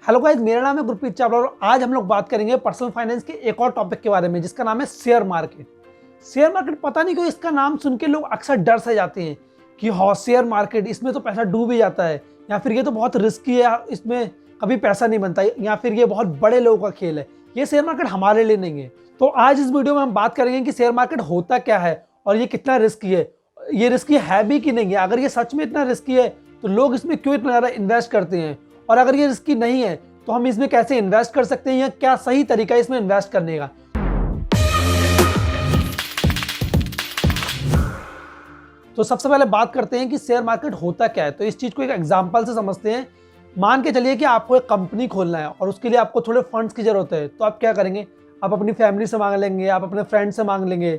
Hello guys, मेरा नाम है गुरप्रीत चावला और आज हम लोग बात करेंगे पर्सनल फाइनेंस के एक और टॉपिक के बारे में जिसका नाम है शेयर मार्केट। शेयर मार्केट पता नहीं क्यों इसका नाम सुन के लोग अक्सर डर से जाते हैं कि हाँ शेयर मार्केट, इसमें तो पैसा डूब ही जाता है, या फिर ये तो बहुत रिस्की है, इसमें कभी पैसा नहीं बनता, या फिर ये बहुत बड़े लोगों का खेल है, ये शेयर मार्केट हमारे लिए नहीं है। तो आज इस वीडियो में हम बात करेंगे कि शेयर मार्केट होता क्या है और ये कितना रिस्की है, ये रिस्की है भी कि नहीं है। अगर ये सच में इतना रिस्की है तो लोग इसमें क्यों इतना ज़्यादा इन्वेस्ट करते हैं, और अगर ये रिस्की नहीं है तो हम इसमें कैसे इन्वेस्ट कर सकते हैं या क्या सही तरीका है इसमें इन्वेस्ट करने का। तो सबसे पहले बात करते हैं कि शेयर मार्केट होता क्या है। तो इस चीज़ को एक एग्जांपल से समझते हैं। मान के चलिए कि आपको एक कंपनी खोलना है और उसके लिए आपको थोड़े फंड्स की जरूरत है, तो आप क्या करेंगे, आप अपनी फैमिली से मांग लेंगे, आप अपने फ्रेंड से मांग लेंगे,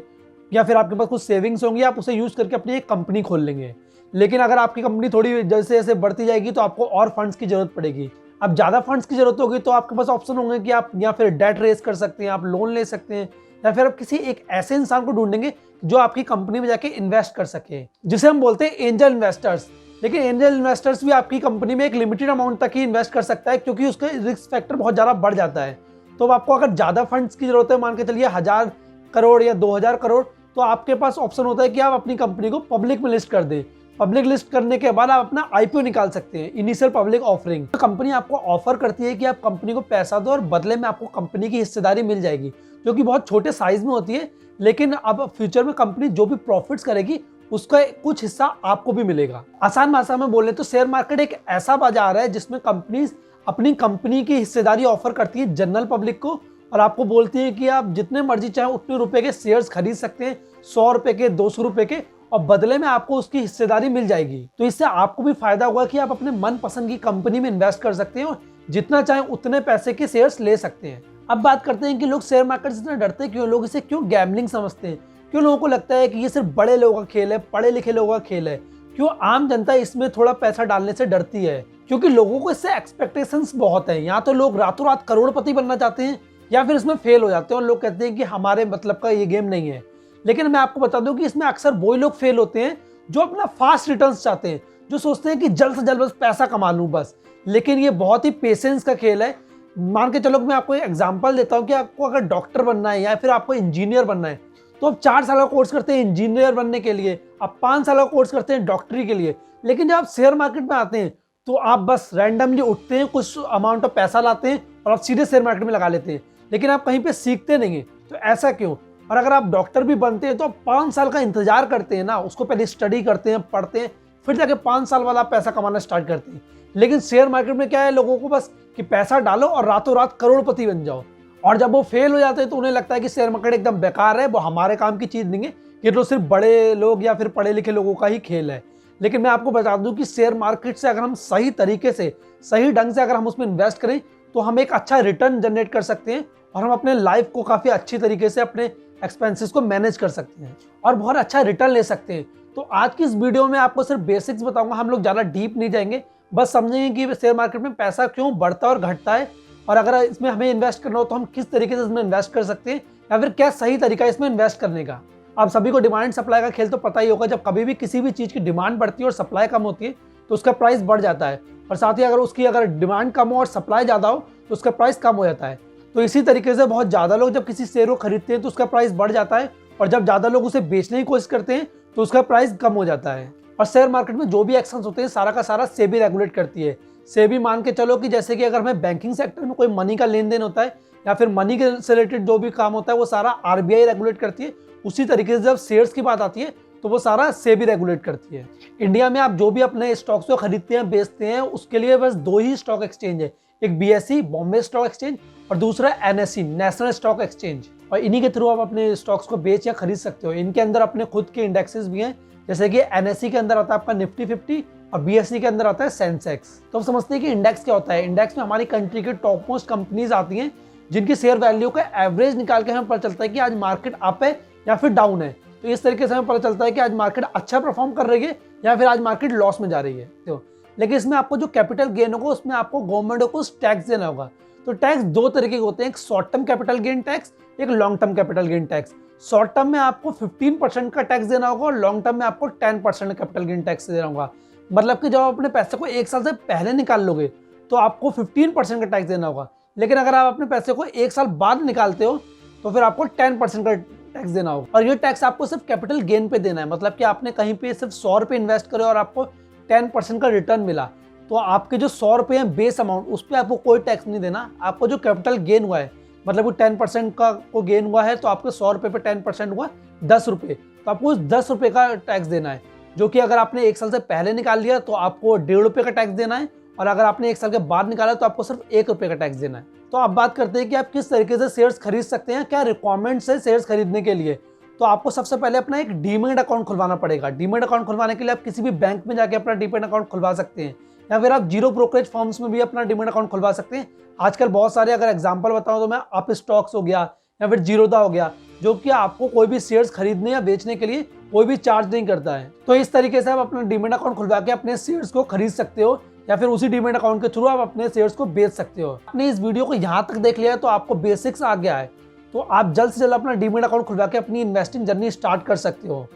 या फिर आपके पास कुछ सेविंग्स होंगी, आप उसे यूज़ करके अपनी एक कंपनी खोल लेंगे। लेकिन अगर आपकी कंपनी थोड़ी जैसे जैसे बढ़ती जाएगी तो आपको और फंड्स की जरूरत पड़ेगी। अब ज़्यादा फंड्स की जरूरत होगी तो आपके पास ऑप्शन होंगे कि आप या फिर डेट रेज कर सकते हैं, आप लोन ले सकते हैं, या फिर आप किसी एक ऐसे इंसान को ढूंढेंगे जो आपकी कंपनी में जाके इन्वेस्ट कर सके, जिसे हम बोलते हैं एंजल इन्वेस्टर्स। लेकिन एंजल इन्वेस्टर्स भी आपकी कंपनी में एक लिमिटेड अमाउंट तक ही इन्वेस्ट कर सकता है, क्योंकि उसका रिस्क फैक्टर बहुत ज़्यादा बढ़ जाता है। तो आपको अगर ज़्यादा फंड्स की जरूरत है, मान के चलिए 1000 करोड़ या 2000 करोड़, तो आपके पास ऑप्शन होता है कि आप अपनी कंपनी को पब्लिक में लिस्ट कर दें। पब्लिक लिस्ट करने के बाद आप अपना आईपीओ निकाल सकते हैं, इनिशियल पब्लिक ऑफरिंग। तो कंपनी आपको ऑफर करती है कि आप कंपनी को पैसा दो और बदले में आपको कंपनी की हिस्सेदारी मिल जाएगी, जो कि बहुत छोटे साइज में होती है। लेकिन अब फ्यूचर में कंपनी जो भी प्रॉफिट्स करेगी उसका कुछ हिस्सा आपको भी मिलेगा। आसान भाषा में बोले तो शेयर मार्केट एक ऐसा बाजार है जिसमें कंपनी अपनी कंपनी की हिस्सेदारी ऑफर करती है जनरल पब्लिक को, और आपको बोलती है कि आप जितने मर्जी चाहे उतने रुपए के शेयर्स खरीद सकते हैं, 100 रुपए के, 200 रुपए के, और बदले में आपको उसकी हिस्सेदारी मिल जाएगी। तो इससे आपको भी फायदा होगा कि आप अपने मनपसंद की कंपनी में इन्वेस्ट कर सकते हैं और जितना चाहे उतने पैसे के शेयर्स ले सकते हैं। अब बात करते हैं कि लोग शेयर मार्केट से इतना डरते हैं क्यों, लोग इसे क्यों गैम्बलिंग समझते हैं, क्यों लोगों को लगता है कि ये सिर्फ बड़े लोगों का खेल है, पढ़े लिखे लोगों का खेल है, क्यों आम जनता इसमें थोड़ा पैसा डालने से डरती है। क्योंकि लोगों को इससे एक्सपेक्टेशंस बहुत है। यहाँ तो लोग रातों रात करोड़पति बनना चाहते हैं या फिर इसमें फेल हो जाते हैं और लोग कहते हैं कि हमारे मतलब का ये गेम नहीं है। लेकिन मैं आपको बता दूं कि इसमें अक्सर वही लोग फेल होते हैं जो अपना फास्ट रिटर्न्स चाहते हैं, जो सोचते हैं कि जल्द से जल्द बस पैसा कमा लूं बस। लेकिन ये बहुत ही पेशेंस का खेल है। मान के चलो मैं आपको एक एग्जांपल देता हूं कि आपको अगर डॉक्टर बनना है या फिर आपको इंजीनियर बनना है, तो आप 4 साल का कोर्स करते हैं इंजीनियर बनने के लिए, आप 5 साल का कोर्स करते हैं डॉक्टरी के लिए। लेकिन जब आप शेयर मार्केट में आते हैं तो आप बस रैंडमली उठते हैं, कुछ अमाउंट ऑफ पैसा लाते हैं और आप सीधे शेयर मार्केट में लगा लेते हैं, लेकिन आप कहीं पर सीखते नहीं हैं। तो ऐसा क्यों? और अगर आप डॉक्टर भी बनते हैं तो आप 5 साल का इंतजार करते हैं ना, उसको पहले स्टडी करते हैं, पढ़ते हैं, फिर जाके 5 साल बाद आप पैसा कमाना स्टार्ट करते हैं। लेकिन शेयर मार्केट में क्या है, लोगों को बस कि पैसा डालो और रातों रात करोड़पति बन जाओ। और जब वो फेल हो जाते हैं तो उन्हें लगता है कि शेयर मार्केट एकदम बेकार है, वो हमारे काम की चीज़ नहीं है, ये तो सिर्फ बड़े लोग या फिर पढ़े लिखे लोगों का ही खेल है। लेकिन मैं आपको बता दूं कि शेयर मार्केट से अगर हम सही तरीके से, सही ढंग से अगर हम उसमें इन्वेस्ट करें तो हम एक अच्छा रिटर्न जनरेट कर सकते हैं और हम अपने लाइफ को काफ़ी अच्छी तरीके से, अपने एक्सपेंसेस को मैनेज कर सकते हैं और बहुत अच्छा रिटर्न ले सकते हैं। तो आज की इस वीडियो में आपको सिर्फ बेसिक्स बताऊंगा, हम लोग ज़्यादा डीप नहीं जाएंगे, बस समझेंगे कि शेयर मार्केट में पैसा क्यों बढ़ता और घटता है, और अगर इसमें हमें इन्वेस्ट करना हो तो हम किस तरीके से इसमें इन्वेस्ट कर सकते हैं, या फिर क्या सही तरीका है इसमें इन्वेस्ट करने का। आप सभी को डिमांड सप्लाई का खेल तो पता ही होगा। जब कभी भी किसी भी चीज़ की डिमांड बढ़ती है और सप्लाई कम होती है तो उसका प्राइस बढ़ जाता है, और साथ ही अगर डिमांड कम हो और सप्लाई ज़्यादा हो तो उसका प्राइस कम हो जाता है। तो इसी तरीके से बहुत ज़्यादा लोग जब किसी शेयर को खरीदते हैं तो उसका प्राइस बढ़ जाता है, और जब ज़्यादा लोग उसे बेचने की कोशिश करते हैं तो उसका प्राइस कम हो जाता है। और शेयर मार्केट में जो भी एक्शंस होते हैं सारा का सारा सेबी रेगुलेट करती है। सेबी मान के चलो कि जैसे कि अगर हमें बैंकिंग सेक्टर में कोई मनी का लेन देन होता है या फिर मनी के से रिलेटेड जो भी काम होता है वो सारा आरबीआई रेगुलेट करती है, उसी तरीके से जब शेयर्स की बात आती है तो वो सारा सेबी रेगुलेट करती है। इंडिया में आप जो भी अपने स्टॉक्स को खरीदते हैं, बेचते हैं, उसके लिए बस 2 ही स्टॉक एक्सचेंज है, एक बीएसई बॉम्बे स्टॉक एक्सचेंज और दूसरा एनएसई नेशनल स्टॉक एक्सचेंज। और इन्हीं के थ्रू आप अपने स्टॉक्स को बेच या खरीद सकते हो। इनके अंदर अपने खुद के इंडेक्सेस भी हैं, जैसे कि एनएसई के अंदर आता है आपका निफ्टी 50 और बीएसई के अंदर आता है सेंसेक्स। तो आप समझते हैं कि इंडेक्स क्या होता है। इंडेक्स में हमारी कंट्री के टॉप मोस्ट कंपनीज आती हैं जिनकी शेयर वैल्यू का एवरेज निकाल के हमें पता चलता है कि आज मार्केट अप है या फिर डाउन है। तो इस तरीके से हमें पता चलता है कि आज मार्केट अच्छा परफॉर्म कर रही है या फिर आज मार्केट लॉस में जा रही है। तो लेकिन इसमें आपको जो कैपिटल गेन होगा उसमें आपको गवर्नमेंट को टैक्स देना होगा। तो टैक्स 2 तरीके के होते हैं, एक short term capital gain tax, एक long term capital gain tax. Short term में आपको 15% का टैक्स देना होगा और लॉन्ग टर्म में आपको 10% कैपिटल गेन टैक्स देना होगा। मतलब कि जब आप अपने पैसे को 1 साल से पहले निकाल लोगे तो आपको 15% का टैक्स देना होगा। लेकिन अगर आप अपने पैसे को 1 साल बाद निकालते हो तो फिर आपको 10% का टैक्स देना होगा। और ये टैक्स आपको सिर्फ कैपिटल गेन पे देना है, मतलब कि आपने कहीं पे सिर्फ 100 रुपये इन्वेस्ट करे और आपको 10% का रिटर्न मिला, तो आपके जो 100 रुपये हैं बेस अमाउंट, उस पर आपको कोई टैक्स नहीं देना। आपको जो कैपिटल गेन हुआ है, मतलब वो 10% का को गेन हुआ है, तो आपके 100 रुपये पे 10% हुआ 10 रुपये, तो आपको उस 10 रुपये का टैक्स देना है, जो कि अगर आपने 1 साल से पहले निकाल लिया तो आपको 1.5 रुपये का टैक्स देना है, और अगर आपने 1 साल के बाद निकाला तो आपको सिर्फ 1 रुपये का टैक्स देना है। तो आप बात करते हैं कि आप किस तरीके से शेयर्स खरीद सकते हैं, क्या रिक्वायरमेंट्स है शेयर्स खरीदने के लिए। तो आपको सबसे पहले अपना एक डीमैट अकाउंट खुलवाना पड़ेगा। डीमैट अकाउंट खुलवाने के लिए आप किसी भी बैंक में जाके अपना डीमैट अकाउंट खुलवा सकते हैं, या फिर आप जीरो ब्रोकरेज फर्म्स में भी अपना डीमैट अकाउंट खुलवा सकते हैं। आजकल बहुत सारे, अगर एग्जांपल बताऊं तो मैं अप स्टॉक्स हो गया या फिर जीरोधा हो गया, जो कि आपको कोई भी शेयर्स खरीदने या बेचने के लिए कोई भी चार्ज नहीं करता है। तो इस तरीके से आप अपना डीमैट अकाउंट खुलवा के अपने शेयर्स को खरीद सकते हो, या फिर उसी डीमैट अकाउंट के थ्रू आप अपने शेयर्स को बेच सकते हो। आपने इस वीडियो को यहाँ तक देख लिया है तो आपको बेसिक्स आ गया है, तो आप जल्द से जल्द अपना डीमैट अकाउंट खुलवा के अपनी इन्वेस्टिंग जर्नी स्टार्ट कर सकते हो।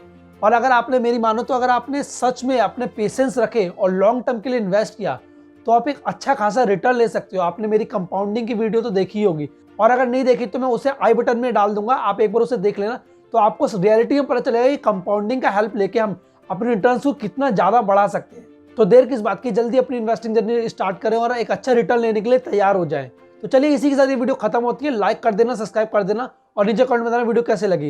और अगर आपने मेरी मानो तो अगर आपने सच में अपने पेशेंस रखे और लॉन्ग टर्म के लिए इन्वेस्ट किया तो आप एक अच्छा खासा रिटर्न ले सकते हो। आपने मेरी कंपाउंडिंग की वीडियो तो देखी होगी, और अगर नहीं देखी तो मैं उसे आई बटन में डाल दूंगा, आप एक बार उसे देख लेना, तो आपको रियलिटी में पता चलेगा कि कंपाउंडिंग का हेल्प लेके हम अपने रिटर्न्स को कितना ज़्यादा बढ़ा सकते हैं। तो देर किस बात की, जल्दी अपनी इन्वेस्टिंग जर्नी स्टार्ट करें और एक अच्छा रिटर्न लेने के लिए तैयार हो जाएं। तो चलिए इसी के साथ ये वीडियो खत्म होती है। लाइक कर देना, सब्सक्राइब कर देना और नीचे कमेंट में बताना वीडियो कैसे लगी।